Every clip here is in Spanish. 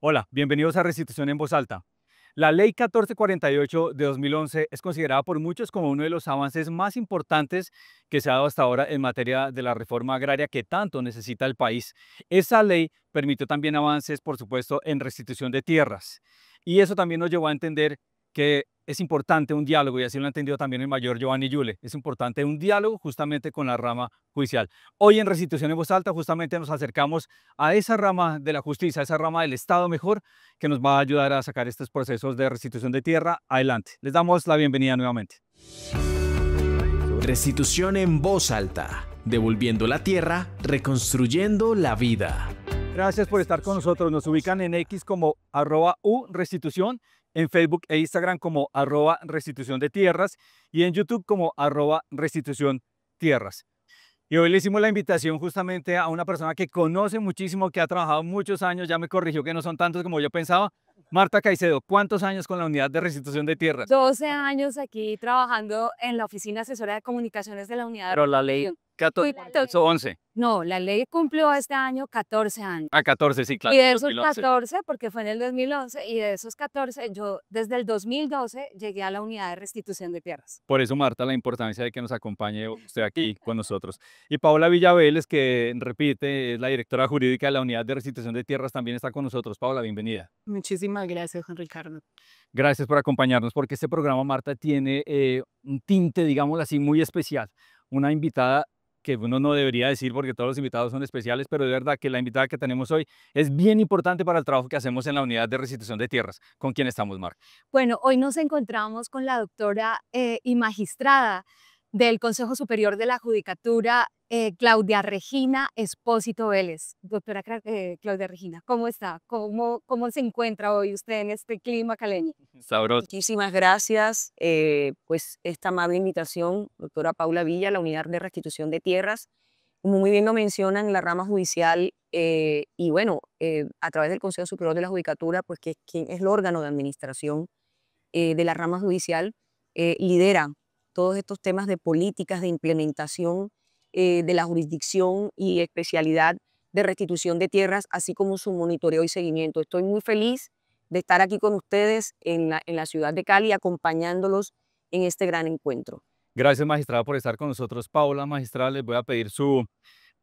Hola, bienvenidos a Restitución en Voz Alta. La Ley 1448 de 2011 es considerada por muchos como uno de los avances más importantes que se ha dado hasta ahora en materia de la reforma agraria que tanto necesita el país. Esa ley permitió también avances, por supuesto, en restitución de tierras. Y eso también nos llevó a entender que es importante un diálogo, y así lo ha entendido también el mayor Giovanni Yule. Es importante un diálogo justamente con la rama judicial. Hoy en Restitución en Voz Alta justamente nos acercamos a esa rama de la justicia, a esa rama del Estado mejor, que nos va a ayudar a sacar estos procesos de restitución de tierra adelante. Les damos la bienvenida nuevamente. Restitución en voz alta, devolviendo la tierra, reconstruyendo la vida. Gracias por estar con nosotros. Nos ubican en X como @urestitución, en Facebook e Instagram como @restitución de tierras y en YouTube como @restitución tierras. Y hoy le hicimos la invitación justamente a una persona que conoce muchísimo, que ha trabajado muchos años, ya me corrigió que no son tantos como yo pensaba. Marta Caicedo, ¿cuántos años con la unidad de restitución de tierras? 12 años aquí trabajando en la oficina asesora de comunicaciones de la unidad de Pero la ley restitución. 14, Fui la- 11. No, la ley cumplió este año 14 años. A 14, sí, claro. Y de esos 2011. 14, porque fue en el 2011, y de esos 14, yo desde el 2012 llegué a la unidad de restitución de tierras. Por eso, Marta, la importancia de que nos acompañe usted aquí con nosotros. Y Paola Villaveles, que repite, es la directora jurídica de la unidad de restitución de tierras, también está con nosotros. Paola, bienvenida. Muchísimas gracias, Juan Ricardo. Gracias por acompañarnos, porque este programa, Marta, tiene un tinte, digámoslo así, muy especial. Una invitada que uno no debería decir porque todos los invitados son especiales, pero de verdad que la invitada que tenemos hoy es bien importante para el trabajo que hacemos en la unidad de restitución de tierras. ¿Con quién estamos, Marta? Bueno, hoy nos encontramos con la doctora y magistrada del Consejo Superior de la Judicatura, Claudia Regina Espósito Vélez. Doctora Claudia Regina, ¿cómo está? ¿Cómo se encuentra hoy usted en este clima caleño? Sabroso. Muchísimas gracias, pues esta amable invitación, doctora Paula Villa, la Unidad de Restitución de Tierras. Como muy bien lo mencionan, la rama judicial y bueno, a través del Consejo Superior de la Judicatura, pues que quien es el órgano de administración de la rama judicial, lidera todos estos temas de políticas de implementación de la jurisdicción y especialidad de restitución de tierras, así como su monitoreo y seguimiento. Estoy muy feliz de estar aquí con ustedes en la ciudad de Cali, acompañándolos en este gran encuentro. Gracias, magistrada, por estar con nosotros. Paola, magistrada, les voy a pedir su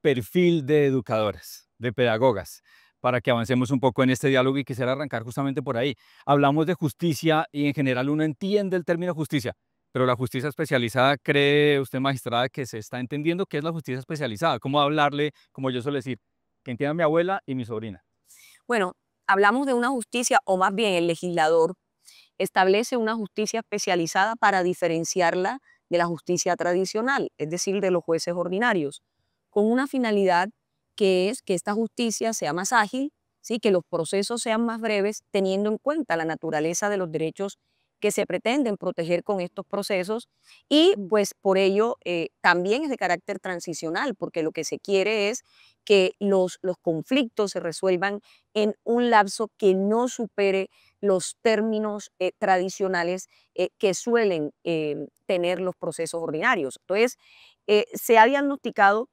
perfil de educadoras, de pedagogas, para que avancemos un poco en este diálogo y quisiera arrancar justamente por ahí. Hablamos de justicia y en general uno entiende el término justicia, pero la justicia especializada, ¿cree usted, magistrada, que se está entendiendo qué es la justicia especializada? ¿Cómo hablarle, como yo suelo decir, que entienda mi abuela y mi sobrina? Bueno, hablamos de una justicia, o más bien el legislador establece una justicia especializada para diferenciarla de la justicia tradicional, es decir, de los jueces ordinarios, con una finalidad que es que esta justicia sea más ágil, ¿sí? Que los procesos sean más breves, teniendo en cuenta la naturaleza de los derechos que se pretenden proteger con estos procesos y pues por ello también es de carácter transicional, porque lo que se quiere es que los conflictos se resuelvan en un lapso que no supere los términos tradicionales que suelen tener los procesos ordinarios. Entonces, se ha diagnosticado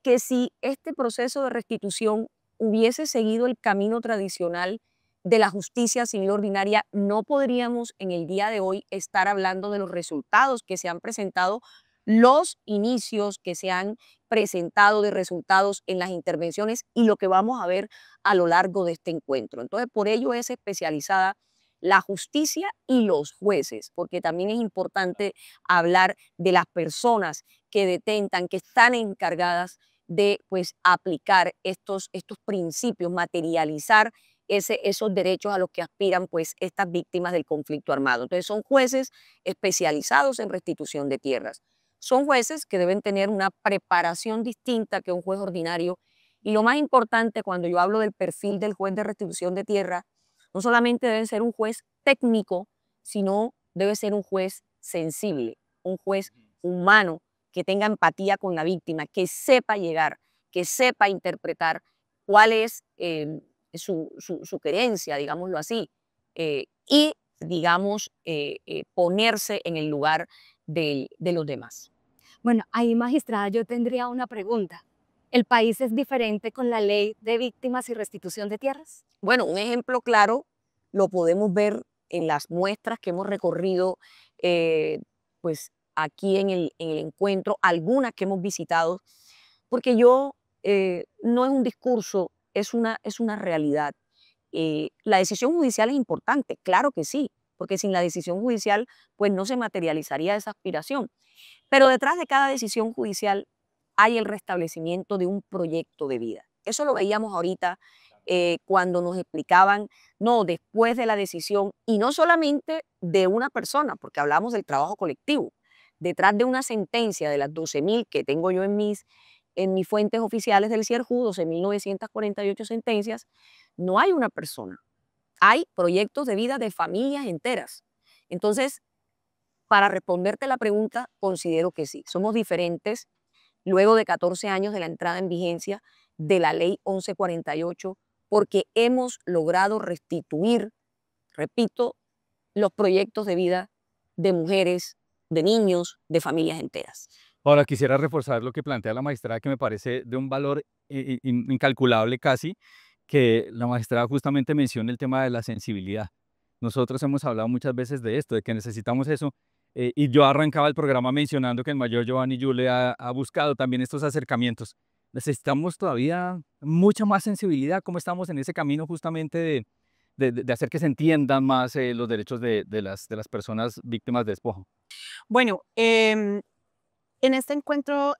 que si este proceso de restitución hubiese seguido el camino tradicional de la justicia civil ordinaria, no podríamos en el día de hoy estar hablando de los resultados que se han presentado, los inicios que se han presentado de resultados en las intervenciones y lo que vamos a ver a lo largo de este encuentro. Entonces, por ello es especializada la justicia y los jueces, porque también es importante hablar de las personas que detentan, que están encargadas de pues, aplicar estos principios, materializar esos derechos a los que aspiran pues, estas víctimas del conflicto armado. Entonces son jueces especializados en restitución de tierras. Son jueces que deben tener una preparación distinta que un juez ordinario. Y lo más importante cuando yo hablo del perfil del juez de restitución de tierra, no solamente debe ser un juez técnico, sino debe ser un juez sensible, un juez humano, que tenga empatía con la víctima, que sepa llegar, que sepa interpretar cuál es su querencia, digámoslo así, y, digamos, ponerse en el lugar de los demás. Bueno, ahí magistrada yo tendría una pregunta. ¿El país es diferente con la ley de víctimas y restitución de tierras? Bueno, un ejemplo claro lo podemos ver en las muestras que hemos recorrido, pues aquí en el encuentro, algunas que hemos visitado, porque no es un discurso, es una realidad. La decisión judicial es importante, claro que sí, porque sin la decisión judicial pues no se materializaría esa aspiración. Pero detrás de cada decisión judicial hay el restablecimiento de un proyecto de vida. Eso lo veíamos ahorita cuando nos explicaban, no, después de la decisión, y no solamente de una persona, porque hablamos del trabajo colectivo. Detrás de una sentencia de las 12.000 que tengo yo en mis fuentes oficiales del CIERJU, 12.948 sentencias, no hay una persona, hay proyectos de vida de familias enteras. Entonces, para responderte la pregunta, considero que sí, somos diferentes luego de 14 años de la entrada en vigencia de la ley 1148, porque hemos logrado restituir, repito, los proyectos de vida de mujeres, de niños, de familias enteras. Ahora quisiera reforzar lo que plantea la magistrada, que me parece de un valor incalculable casi, que la magistrada justamente menciona el tema de la sensibilidad. Nosotros hemos hablado muchas veces de esto, de que necesitamos eso, y yo arrancaba el programa mencionando que el mayor Giovanni Yule ha buscado también estos acercamientos. Necesitamos todavía mucha más sensibilidad, cómo estamos en ese camino justamente de hacer que se entiendan más los derechos de las personas víctimas de despojo. Bueno, en este encuentro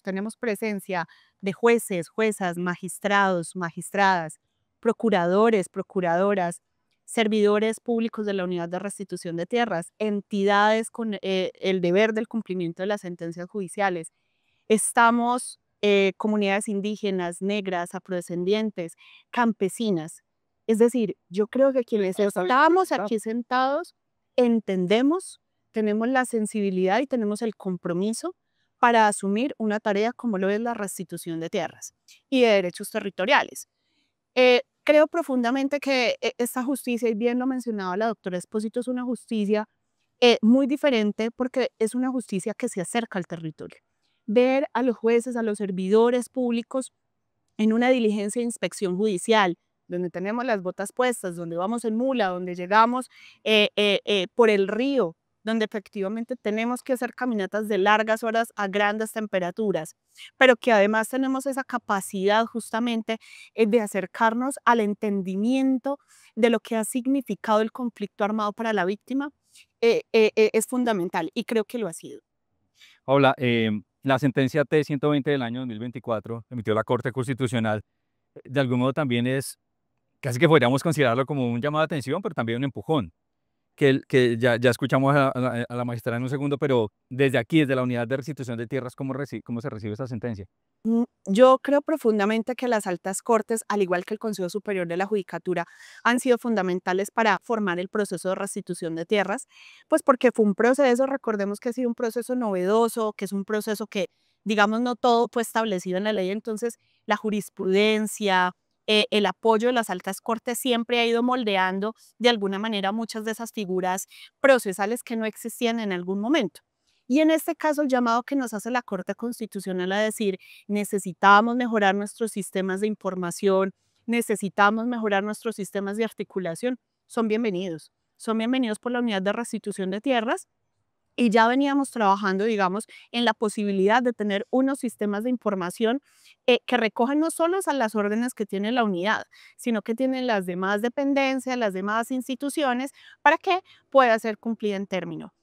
tenemos presencia de jueces, juezas, magistrados, magistradas, procuradores, procuradoras, servidores públicos de la Unidad de Restitución de Tierras, entidades con el deber del cumplimiento de las sentencias judiciales. Estamos comunidades indígenas, negras, afrodescendientes, campesinas. Es decir, yo creo que quienes estamos aquí sentados entendemos, tenemos la sensibilidad y tenemos el compromiso para asumir una tarea como lo es la restitución de tierras y de derechos territoriales. Creo profundamente que esta justicia, y bien lo mencionaba la doctora Espósito, es una justicia muy diferente porque es una justicia que se acerca al territorio. Ver a los jueces, a los servidores públicos en una diligencia de inspección judicial, donde tenemos las botas puestas, donde vamos en mula, donde llegamos por el río, donde efectivamente tenemos que hacer caminatas de largas horas a grandes temperaturas, pero que además tenemos esa capacidad justamente de acercarnos al entendimiento de lo que ha significado el conflicto armado para la víctima, es fundamental y creo que lo ha sido. Hola, la sentencia T-120 del año 2024 emitió la Corte Constitucional. De algún modo también es, casi que podríamos considerarlo como un llamado de atención, pero también un empujón, que ya escuchamos a la magistrada en un segundo, pero desde aquí, desde la Unidad de Restitución de Tierras, ¿cómo se recibe esta sentencia? Yo creo profundamente que las altas cortes, al igual que el Consejo Superior de la Judicatura, han sido fundamentales para formar el proceso de restitución de tierras, pues porque fue un proceso, recordemos que ha sido un proceso novedoso, que es un proceso que, digamos, no todo fue establecido en la ley, entonces la jurisprudencia, el apoyo de las altas cortes siempre ha ido moldeando de alguna manera muchas de esas figuras procesales que no existían en algún momento. Y en este caso, el llamado que nos hace la Corte Constitucional a decir, necesitamos mejorar nuestros sistemas de información, necesitamos mejorar nuestros sistemas de articulación, son bienvenidos. Son bienvenidos por la Unidad de Restitución de Tierras y ya veníamos trabajando, digamos, en la posibilidad de tener unos sistemas de información que recojan no solo a las órdenes que tiene la unidad, sino que tienen las demás dependencias, las demás instituciones, para que pueda ser cumplida en término.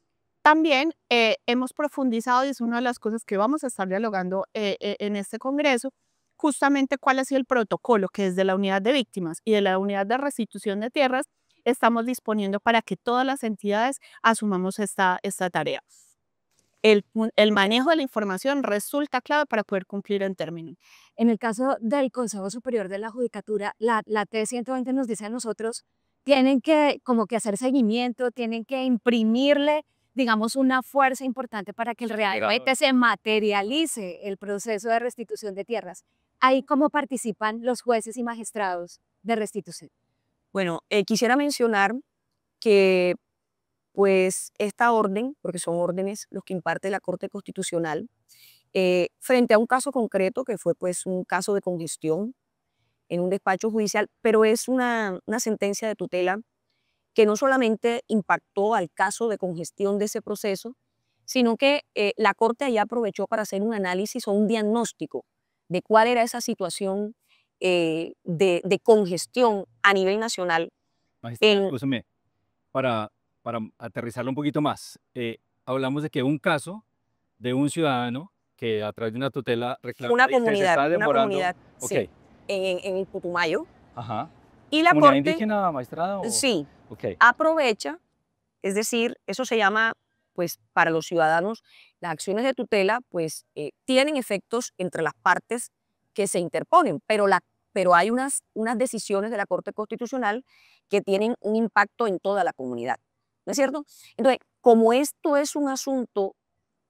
También hemos profundizado, y es una de las cosas que vamos a estar dialogando en este congreso, justamente cuál ha sido el protocolo que desde la unidad de víctimas y de la unidad de restitución de tierras estamos disponiendo para que todas las entidades asumamos esta tarea. El manejo de la información resulta clave para poder cumplir en término. En el caso del Consejo Superior de la Judicatura, la T-120 nos dice a nosotros, tienen que como que hacer seguimiento, tienen que imprimirle, digamos, una fuerza importante para que realmente se materialice el proceso de restitución de tierras. Ahí cómo participan los jueces y magistrados de restitución. Bueno, quisiera mencionar que pues esta orden, porque son órdenes los que imparte la Corte Constitucional, frente a un caso concreto que fue pues un caso de congestión en un despacho judicial, pero es una sentencia de tutela que no solamente impactó al caso de congestión de ese proceso, sino que la Corte allá aprovechó para hacer un análisis o un diagnóstico de cuál era esa situación de congestión a nivel nacional. Magistrada, escúchame, para aterrizarlo un poquito más, hablamos de que un caso de un ciudadano que a través de una tutela reclama Una y que se comunidad, está demorando. sí, Ok, en el Putumayo. ajá. Y la ¿Comunidad Corte, indígena, magistrada? sí, Ok, aprovecha, es decir, eso se llama, pues para los ciudadanos, las acciones de tutela, pues tienen efectos entre las partes que se interponen, pero hay unas decisiones de la Corte Constitucional que tienen un impacto en toda la comunidad, ¿no es cierto? Entonces, como esto es un asunto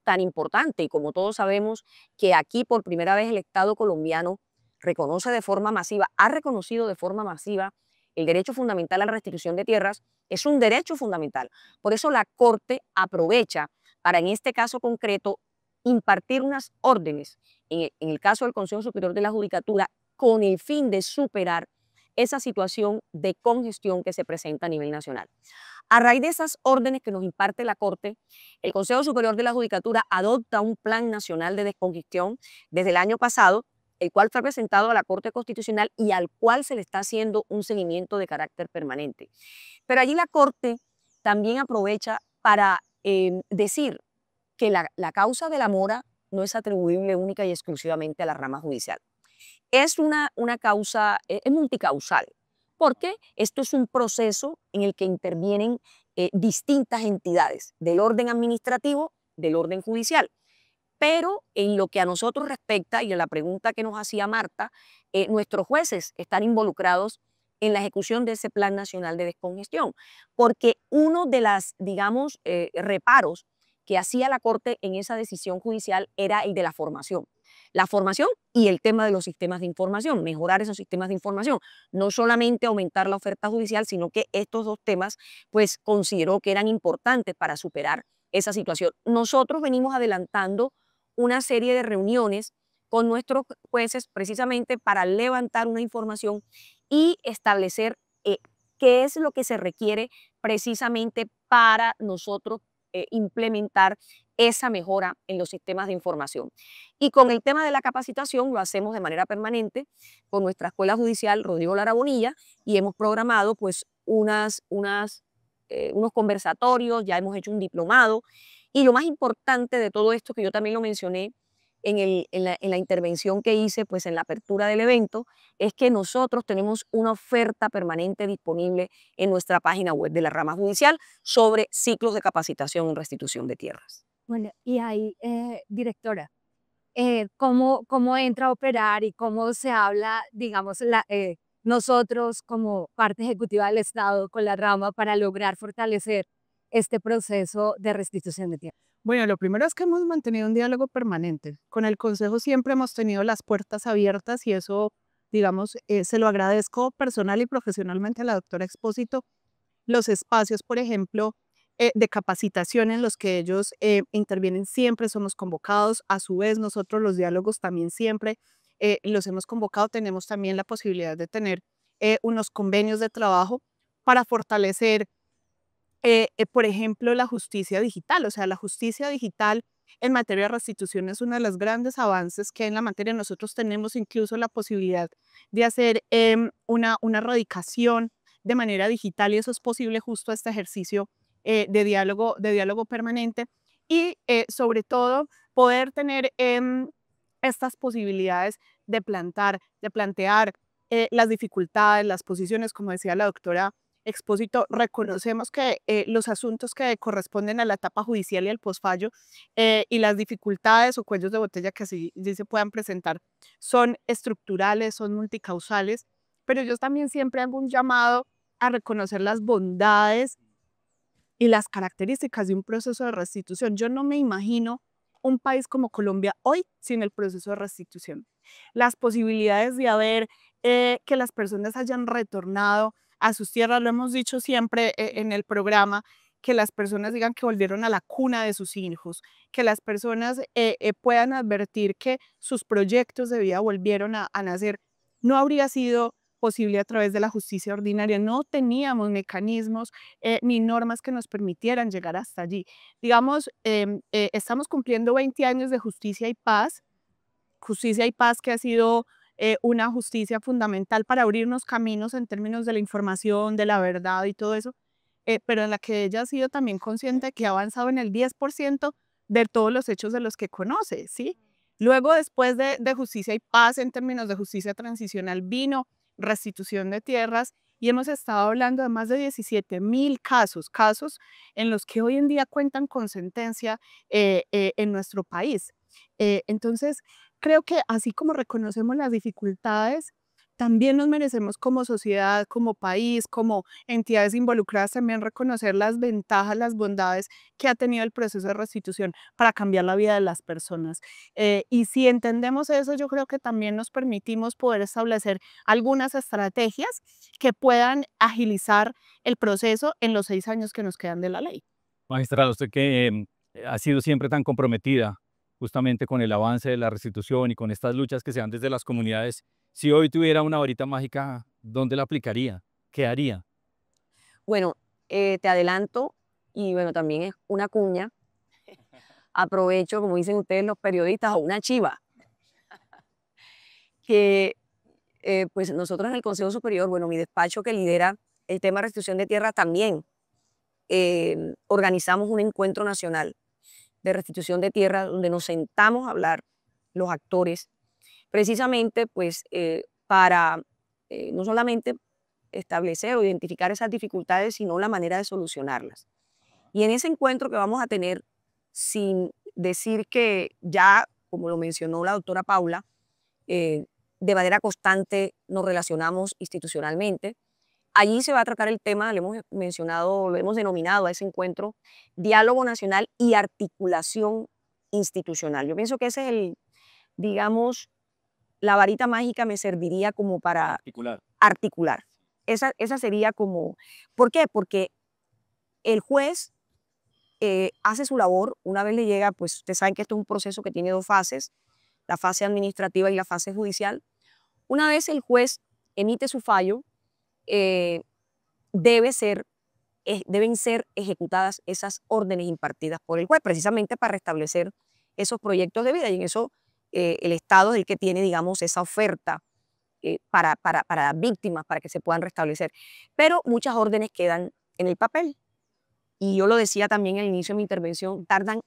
tan importante y como todos sabemos que aquí por primera vez el Estado colombiano reconoce de forma masiva, ha reconocido de forma masiva el derecho fundamental a la restitución de tierras, es un derecho fundamental. Por eso la Corte aprovecha para en este caso concreto impartir unas órdenes, en el caso del Consejo Superior de la Judicatura, con el fin de superar esa situación de congestión que se presenta a nivel nacional. A raíz de esas órdenes que nos imparte la Corte, el Consejo Superior de la Judicatura adopta un Plan Nacional de Descongestión desde el año pasado, el cual fue presentado a la Corte Constitucional y al cual se le está haciendo un seguimiento de carácter permanente. Pero allí la Corte también aprovecha para decir que la causa de la mora no es atribuible única y exclusivamente a la rama judicial. Es una causa, es multicausal, porque esto es un proceso en el que intervienen distintas entidades del orden administrativo, del orden judicial. Pero en lo que a nosotros respecta y a la pregunta que nos hacía Marta, nuestros jueces están involucrados en la ejecución de ese Plan Nacional de Descongestión, porque uno de las, digamos, reparos que hacía la Corte en esa decisión judicial era el de la formación. La formación y el tema de los sistemas de información, mejorar esos sistemas de información, no solamente aumentar la oferta judicial, sino que estos dos temas, pues consideró que eran importantes para superar esa situación. Nosotros venimos adelantando una serie de reuniones con nuestros jueces precisamente para levantar una información y establecer qué es lo que se requiere precisamente para nosotros implementar esa mejora en los sistemas de información. Y con el tema de la capacitación lo hacemos de manera permanente con nuestra Escuela Judicial Rodrigo Lara Bonilla y hemos programado pues unos conversatorios, ya hemos hecho un diplomado y lo más importante de todo esto, que yo también lo mencioné en la intervención que hice pues en la apertura del evento, es que nosotros tenemos una oferta permanente disponible en nuestra página web de la rama judicial sobre ciclos de capacitación en restitución de tierras. Bueno, y ahí, directora, ¿cómo entra a operar y cómo se habla, digamos, nosotros como parte ejecutiva del Estado con la rama para lograr fortalecer este proceso de restitución de tierra? Bueno, lo primero es que hemos mantenido un diálogo permanente. Con el Consejo siempre hemos tenido las puertas abiertas y eso, digamos, se lo agradezco personal y profesionalmente a la doctora Expósito. Los espacios, por ejemplo, de capacitación en los que ellos intervienen siempre somos convocados. A su vez, nosotros los diálogos también siempre los hemos convocado. Tenemos también la posibilidad de tener unos convenios de trabajo para fortalecer por ejemplo, la justicia digital. O sea, la justicia digital en materia de restitución es uno de los grandes avances que en la materia nosotros tenemos incluso la posibilidad de hacer una radicación de manera digital y eso es posible justo a este ejercicio de diálogo permanente y sobre todo poder tener estas posibilidades de plantear las dificultades, las posiciones, como decía la doctora Expósito, reconocemos que los asuntos que corresponden a la etapa judicial y al posfallo y las dificultades o cuellos de botella que así se puedan presentar son estructurales, son multicausales, pero yo también siempre hago un llamado a reconocer las bondades y las características de un proceso de restitución. Yo no me imagino un país como Colombia hoy sin el proceso de restitución. Las posibilidades de haber que las personas hayan retornado a sus tierras, lo hemos dicho siempre en el programa, que las personas digan que volvieron a la cuna de sus hijos, que las personas puedan advertir que sus proyectos de vida volvieron a nacer, no habría sido posible a través de la justicia ordinaria. No teníamos mecanismos ni normas que nos permitieran llegar hasta allí. Digamos, estamos cumpliendo 20 años de justicia y paz que ha sido una justicia fundamental para abrirnos caminos en términos de la información, de la verdad y todo eso, pero en la que ella ha sido también consciente que ha avanzado en el 10% de todos los hechos de los que conoce, ¿sí? Luego, después de justicia y paz, en términos de justicia transicional, vino restitución de tierras y hemos estado hablando de más de 17.000 casos en los que hoy en día cuentan con sentencia en nuestro país. Entonces, creo que así como reconocemos las dificultades, también nos merecemos como sociedad, como país, como entidades involucradas, también reconocer las ventajas, las bondades que ha tenido el proceso de restitución para cambiar la vida de las personas. Y si entendemos eso, yo creo que también nos permitimos poder establecer algunas estrategias que puedan agilizar el proceso en los 6 años que nos quedan de la ley. Magistrada, usted que ha sido siempre tan comprometida justamente con el avance de la restitución y con estas luchas que se dan desde las comunidades, si hoy tuviera una varita mágica, ¿dónde la aplicaría? ¿Qué haría? Bueno, te adelanto, y bueno, también es una cuña, aprovecho, como dicen ustedes los periodistas, o una chiva, que pues nosotros en el Consejo Superior, bueno, mi despacho que lidera el tema de restitución de tierra también organizamos un encuentro nacional de restitución de tierra donde nos sentamos a hablar los actores, precisamente pues para no solamente establecer o identificar esas dificultades, sino la manera de solucionarlas. Y en ese encuentro que vamos a tener, sin decir que ya, como lo mencionó la doctora Paula, de manera constante nos relacionamos institucionalmente. Allí se va a tratar el tema, lo hemos mencionado, lo hemos denominado a ese encuentro, diálogo nacional y articulación institucional. Yo pienso que ese es digamos, la varita mágica me serviría como para articular. Esa sería como, ¿por qué? Porque el juez hace su labor, una vez le llega, pues ustedes saben que esto es un proceso que tiene 2 fases, la fase administrativa y la fase judicial. Una vez el juez emite su fallo, deben ser ejecutadas esas órdenes impartidas por el juez, precisamente para restablecer esos proyectos de vida, y en eso el Estado es el que tiene, digamos, esa oferta para las víctimas, para que se puedan restablecer. Pero muchas órdenes quedan en el papel, y yo lo decía también al inicio de mi intervención, tardan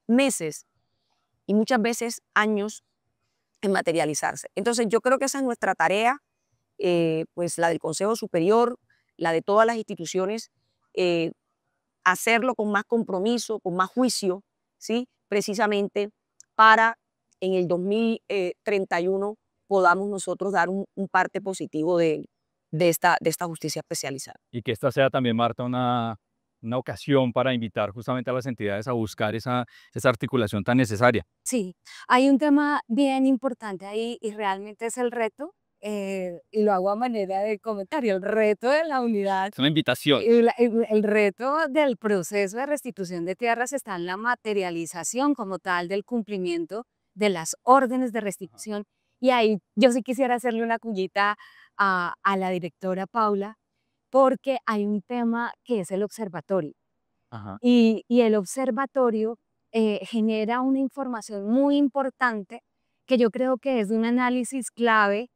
meses y muchas veces años en materializarse. Entonces yo creo que esa es nuestra tarea, pues la del Consejo Superior, la de todas las instituciones, hacerlo con más compromiso, con más juicio, ¿sí? Precisamente para en el 2031 podamos nosotros dar un parte positivo de esta justicia especializada. Y que esta sea también, Marta, una ocasión para invitar justamente a las entidades a buscar esa articulación tan necesaria. Sí, hay un tema bien importante ahí y realmente es el reto, y lo hago a manera de comentario, el reto de la unidad. Es una invitación. El reto del proceso de restitución de tierras está en la materialización como tal del cumplimiento de las órdenes de restitución. Y ahí yo sí quisiera hacerle una cuñita a la directora Paula, porque hay un tema que es el observatorio. Ajá. Y el observatorio genera una información muy importante que yo creo que es un análisis clave,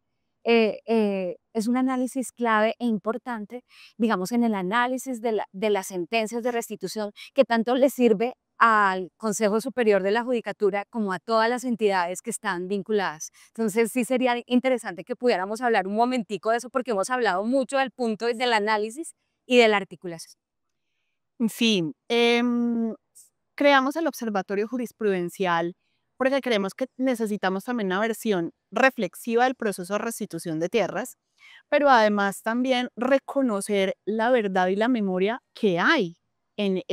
es un análisis clave e importante, digamos, en el análisis de las sentencias de restitución, que tanto le sirve al Consejo Superior de la Judicatura como a todas las entidades que están vinculadas. Entonces sí sería interesante que pudiéramos hablar un momentico de eso, porque hemos hablado mucho del punto del análisis y de la articulación. En fin, creamos el Observatorio Jurisprudencial porque creemos que necesitamos también una versión reflexiva del proceso de restitución de tierras, pero además también reconocer la verdad y la memoria que hay en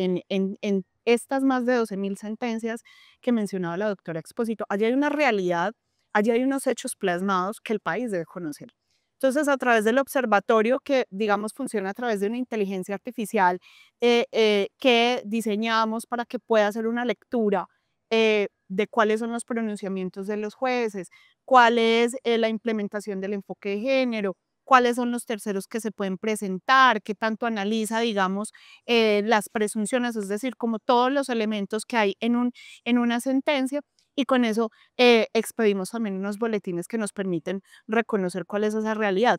estas más de 12.000 sentencias que mencionaba la doctora Expósito. Allí hay una realidad, allí hay unos hechos plasmados que el país debe conocer. Entonces, a través del observatorio, que digamos funciona a través de una inteligencia artificial que diseñamos para que pueda hacer una lectura de cuáles son los pronunciamientos de los jueces, cuál es la implementación del enfoque de género, cuáles son los terceros que se pueden presentar, qué tanto analiza, digamos, las presunciones, es decir, como todos los elementos que hay en una sentencia, y con eso expedimos también unos boletines que nos permiten reconocer cuál es esa realidad.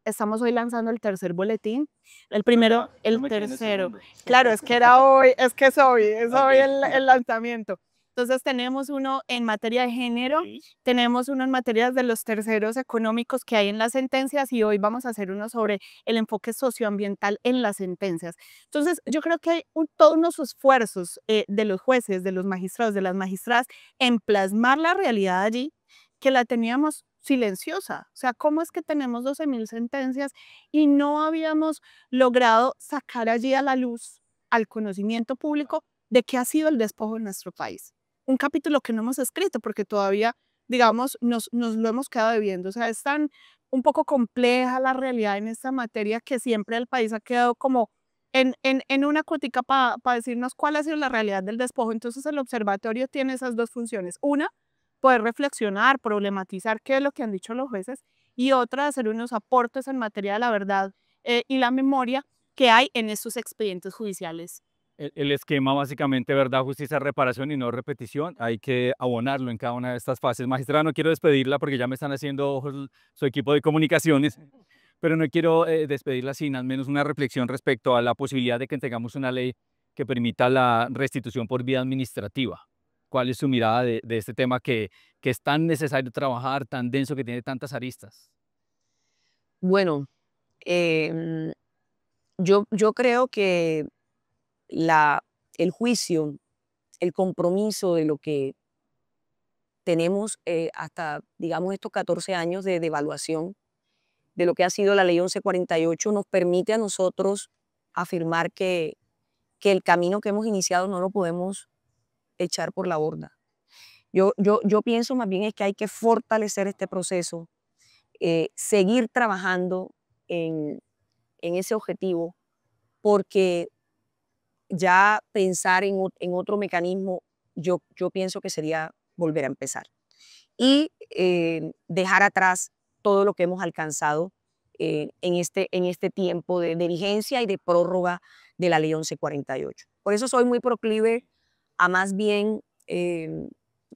Estamos hoy lanzando el tercer boletín, el primero, el tercero. Claro, es que era hoy, es hoy el lanzamiento. Entonces tenemos uno en materia de género, tenemos uno en materia de los terceros económicos que hay en las sentencias y hoy vamos a hacer uno sobre el enfoque socioambiental en las sentencias. Entonces yo creo que hay todos unos esfuerzos de los jueces, de los magistrados, de las magistradas en plasmar la realidad allí que la teníamos silenciosa. O sea, ¿cómo es que tenemos 12.000 sentencias y no habíamos logrado sacar allí a la luz, al conocimiento público, de qué ha sido el despojo en nuestro país? Un capítulo que no hemos escrito porque todavía, digamos, nos lo hemos quedado debiendo. O sea, es tan un poco compleja la realidad en esta materia que siempre el país ha quedado como en una cuotica para decirnos cuál ha sido la realidad del despojo. Entonces el observatorio tiene esas dos funciones. Una, poder reflexionar, problematizar qué es lo que han dicho los jueces, y otra, hacer unos aportes en materia de la verdad y la memoria que hay en estos expedientes judiciales. El esquema básicamente, verdad, justicia, reparación y no repetición, hay que abonarlo en cada una de estas fases. Magistrada, no quiero despedirla porque ya me están haciendo ojos su equipo de comunicaciones, pero no quiero despedirla sin al menos una reflexión respecto a la posibilidad de que tengamos una ley que permita la restitución por vía administrativa. ¿Cuál es su mirada de este tema que es tan necesario trabajar, tan denso, que tiene tantas aristas? Bueno, em, yo creo que el juicio, el compromiso de lo que tenemos hasta, digamos, estos 14 años de evaluación de lo que ha sido la ley 1148 nos permite a nosotros afirmar que el camino que hemos iniciado no lo podemos echar por la borda. Yo pienso más bien es que hay que fortalecer este proceso, seguir trabajando en ese objetivo, porque ya pensar en otro mecanismo, yo pienso que sería volver a empezar. Y dejar atrás todo lo que hemos alcanzado en este tiempo de vigencia y de prórroga de la ley 1148. Por eso soy muy proclive a más bien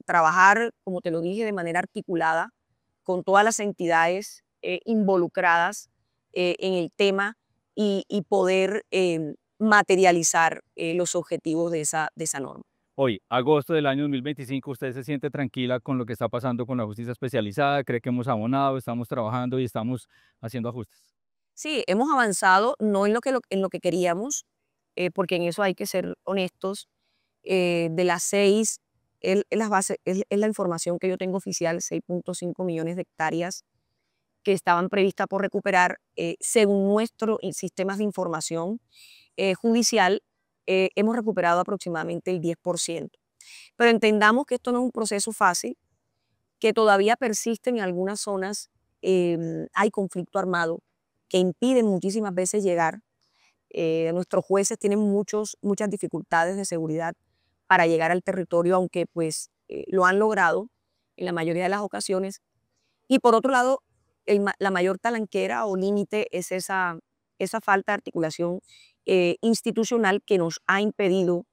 trabajar, como te lo dije, de manera articulada con todas las entidades involucradas en el tema y poder materializar los objetivos de esa norma. Hoy, agosto del año 2025, ¿usted se siente tranquila con lo que está pasando con la justicia especializada? ¿Cree que hemos abonado, estamos trabajando y estamos haciendo ajustes? Sí, hemos avanzado, no en lo que queríamos, porque en eso hay que ser honestos. De las 6, es la información que yo tengo oficial, 6.5 millones de hectáreas que estaban previstas por recuperar, según nuestros sistemas de información judicial, hemos recuperado aproximadamente el 10%. Pero entendamos que esto no es un proceso fácil, que todavía persisten en algunas zonas, hay conflicto armado que impiden muchísimas veces llegar. Nuestros jueces tienen muchas dificultades de seguridad para llegar al territorio, aunque pues lo han logrado en la mayoría de las ocasiones. Y por otro lado, la mayor talanquera o límite es esa falta de articulación institucional que nos ha impedido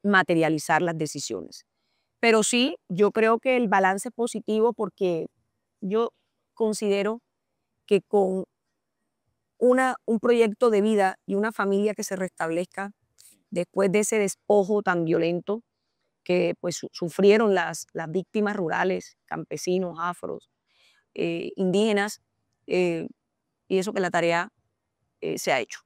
materializar las decisiones. Pero sí, yo creo que el balance es positivo porque yo considero que con un proyecto de vida y una familia que se restablezca después de ese despojo tan violento que pues sufrieron las víctimas rurales, campesinos, afros, indígenas, y eso que la tarea se ha hecho.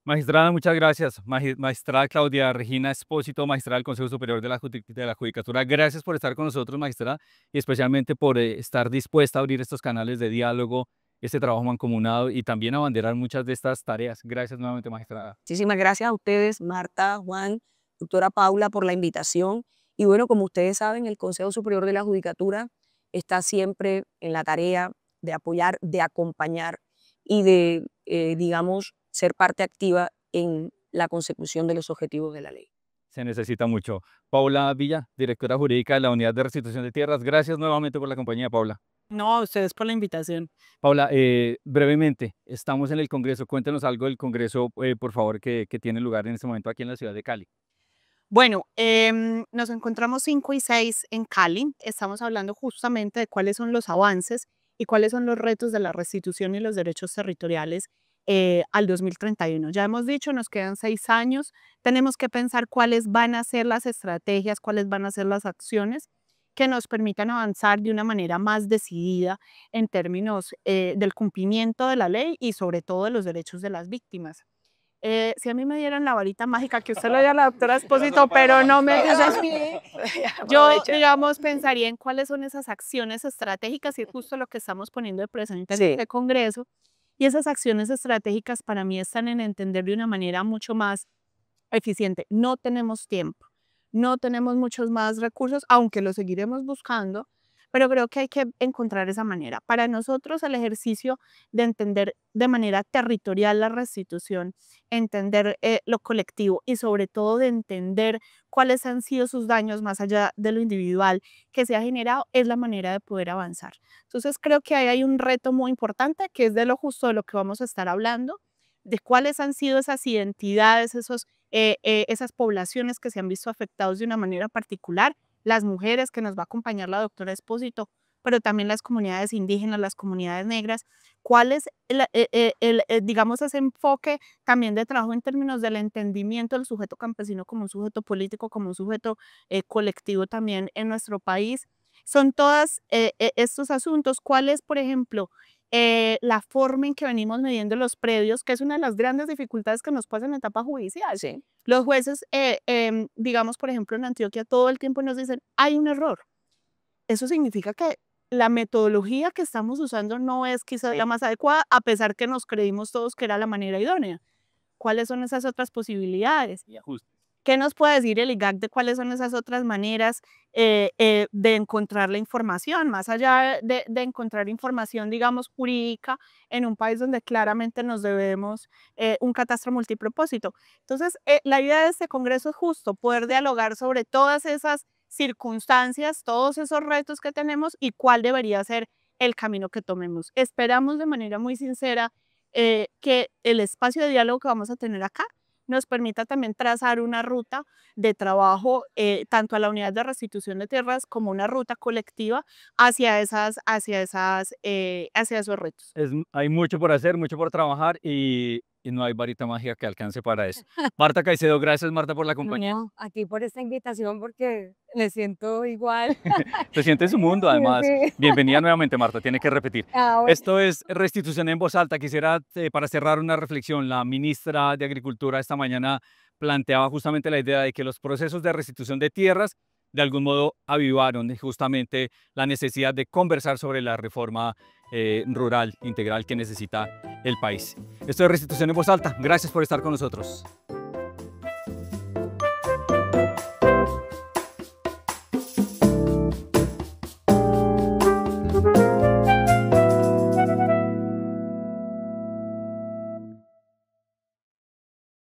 Magistrada, muchas gracias. Magistrada Claudia Regina Espósito, magistrada del Consejo Superior de la Judicatura, gracias por estar con nosotros, magistrada, y especialmente por estar dispuesta a abrir estos canales de diálogo, este trabajo mancomunado y también abanderar muchas de estas tareas. Gracias nuevamente, magistrada. Muchísimas gracias a ustedes, Marta, Juan, doctora Paula, por la invitación. Y bueno, como ustedes saben, el Consejo Superior de la Judicatura está siempre en la tarea de apoyar, de acompañar y de, digamos, ser parte activa en la consecución de los objetivos de la ley. Se necesita mucho. Paula Villa, directora jurídica de la Unidad de Restitución de Tierras. Gracias nuevamente por la compañía, Paula. No, a ustedes por la invitación. Paula, brevemente, estamos en el Congreso. Cuéntenos algo del Congreso, por favor, que tiene lugar en este momento aquí en la ciudad de Cali. Bueno, nos encontramos 5 y 6 en Cali. Estamos hablando justamente de cuáles son los avances y cuáles son los retos de la restitución y los derechos territoriales al 2031. Ya hemos dicho, nos quedan 6 años. Tenemos que pensar cuáles van a ser las estrategias, cuáles van a ser las acciones que nos permitan avanzar de una manera más decidida en términos del cumplimiento de la ley y sobre todo de los derechos de las víctimas. Si a mí me dieran la varita mágica, que usted lo diga a la doctora Espósito, pero no me dice a mí, yo, digamos, pensaría en cuáles son esas acciones estratégicas y es justo lo que estamos poniendo de presente en este Congreso. Y esas acciones estratégicas para mí están en entender de una manera mucho más eficiente. No tenemos tiempo, no tenemos muchos más recursos, aunque lo seguiremos buscando, pero creo que hay que encontrar esa manera. Para nosotros el ejercicio de entender de manera territorial la restitución, entender lo colectivo y sobre todo de entender cuáles han sido sus daños más allá de lo individual que se ha generado, es la manera de poder avanzar. Entonces creo que ahí hay un reto muy importante que es de lo justo de lo que vamos a estar hablando, de cuáles han sido esas identidades, esas poblaciones que se han visto afectados de una manera particular, las mujeres que nos va a acompañar la doctora Espósito, pero también las comunidades indígenas, las comunidades negras, cuál es digamos, ese enfoque también de trabajo en términos del entendimiento del sujeto campesino como un sujeto político, como un sujeto colectivo también en nuestro país. Son todos estos asuntos, cuál es, por ejemplo, la forma en que venimos midiendo los predios, que es una de las grandes dificultades que nos pasa en la etapa judicial. Sí. Los jueces, digamos, por ejemplo, en Antioquia todo el tiempo nos dicen, hay un error. Eso significa que la metodología que estamos usando no es quizás la más adecuada, a pesar que nos creímos todos que era la manera idónea. ¿Cuáles son esas otras posibilidades? Y ajustes. ¿Qué nos puede decir el IGAC de cuáles son esas otras maneras de encontrar la información, más allá de encontrar información, digamos, jurídica en un país donde claramente nos debemos un catastro multipropósito? Entonces, la idea de este congreso es justo poder dialogar sobre todas esas circunstancias, todos esos retos que tenemos y cuál debería ser el camino que tomemos. Esperamos de manera muy sincera que el espacio de diálogo que vamos a tener acá nos permita también trazar una ruta de trabajo tanto a la unidad de restitución de tierras como una ruta colectiva hacia esos retos. Hay mucho por hacer, mucho por trabajar y no hay varita mágica que alcance para eso. Marta Caicedo, gracias Marta por la compañía. No, a ti por esta invitación porque me siento igual. Se siente en su mundo además. Sí. Bienvenida nuevamente Marta, tiene que repetir. Bueno. Esto es Restitución en Voz Alta. Quisiera, para cerrar, una reflexión. La ministra de Agricultura esta mañana planteaba justamente la idea de que los procesos de restitución de tierras de algún modo avivaron justamente la necesidad de conversar sobre la reforma rural integral que necesita el país. Esto es Restitución en Voz Alta. Gracias por estar con nosotros.